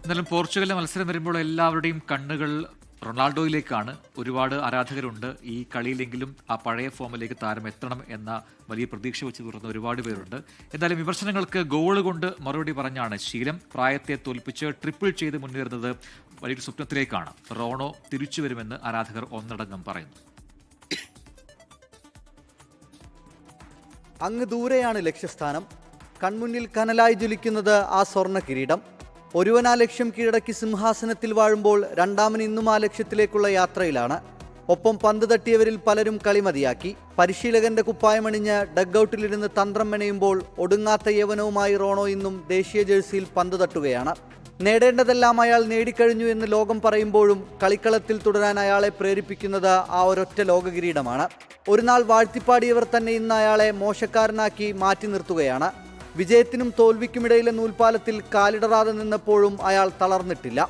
എന്നാലും പോർച്ചുഗലിലെ മത്സരം വരുമ്പോൾ എല്ലാവരുടെയും കണ്ണുകൾ റൊണാൾഡോയിലേക്കാണ്. ഒരുപാട് ആരാധകരുണ്ട്. ഈ കളിയിലെങ്കിലും ആ പഴയ ഫോമിലേക്ക് താരം എത്തണം എന്ന വലിയ പ്രതീക്ഷ വെച്ച് തുറന്ന ഒരുപാട് പേരുണ്ട്. എന്തായാലും വിമർശനങ്ങൾക്ക് ഗോൾ കൊണ്ട് മറുപടി പറഞ്ഞാണ് ശീലം. പ്രായത്തെ തോൽപ്പിച്ച് ട്രിപ്പിൾ ചെയ്ത് മുന്നേറുന്നത് വലിയൊരു സ്വപ്നത്തിലേക്കാണ്. റോണോ തിരിച്ചു വരുമെന്ന് ആരാധകർ ഒന്നടങ്കം പറയുന്നു. അങ്ങ് ദൂരെയാണ് ലക്ഷ്യസ്ഥാനം. കൺമുന്നിൽ കനലായി ജ്വലിക്കുന്നത് ആ സ്വർണ്ണ കിരീടം. ഒരുവൻ ആ ലക്ഷ്യം കീഴടക്കി സിംഹാസനത്തിൽ വാഴുമ്പോൾ രണ്ടാമൻ ഇന്നും ആ ലക്ഷ്യത്തിലേക്കുള്ള യാത്രയിലാണ്. ഒപ്പം പന്ത് തട്ടിയവരിൽ പലരും കളിമതിയാക്കി. പരിശീലകന്റെ കുപ്പായമണിഞ്ഞ് ഡഗ്ഔട്ടിലിരുന്ന് തന്ത്രം മെനയുമ്പോൾ ഒടുങ്ങാത്ത യവനവുമായി റോണോ ഇന്നും ദേശീയ ജേഴ്സിയിൽ പന്ത് തട്ടുകയാണ്. നേടേണ്ടതെല്ലാം അയാൾ നേടിക്കഴിഞ്ഞു എന്ന് ലോകം പറയുമ്പോഴും കളിക്കളത്തിൽ തുടരാൻ അയാളെ പ്രേരിപ്പിക്കുന്നത് ആ ഒരൊറ്റ ലോകകിരീടമാണ്. ഒരു നാൾ വാഴ്ത്തിപ്പാടിയവർ തന്നെ ഇന്ന് അയാളെ മോശക്കാരനാക്കി മാറ്റി നിർത്തുകയാണ്. വിജയത്തിനും തോൽവിക്കുമിടയിലെ നൂൽപ്പാലത്തിൽ കാലിടറാതെ നിന്നപ്പോഴും അയാൾ തളർന്നിട്ടില്ല.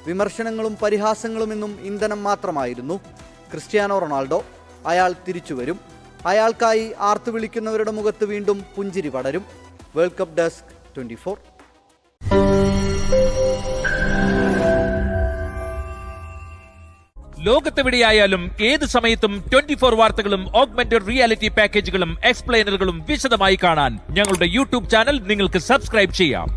വിമർശനങ്ങളും പരിഹാസങ്ങളും ഇന്നും ഇന്ധനം മാത്രമായിരുന്നു. ക്രിസ്ത്യാനോ റൊണാൾഡോ, അയാൾ തിരിച്ചുവരും. അയാൾക്കായി ആർത്തു വിളിക്കുന്നവരുടെ മുഖത്ത് വീണ്ടും പുഞ്ചിരി പടരും. World cup desk 24. ലോകത്തെവിടെയായാലും ഏത് സമയത്തും 24 വാർത്തകളും ഓഗ്മെന്റഡ് റിയാലിറ്റി പാക്കേജുകളും എക്സ്പ്ലെയിനറുകളും വിശദമായി കാണാൻ ഞങ്ങളുടെ യൂട്യൂബ് ചാനൽ നിങ്ങൾക്ക് സബ്സ്ക്രൈബ് ചെയ്യാം.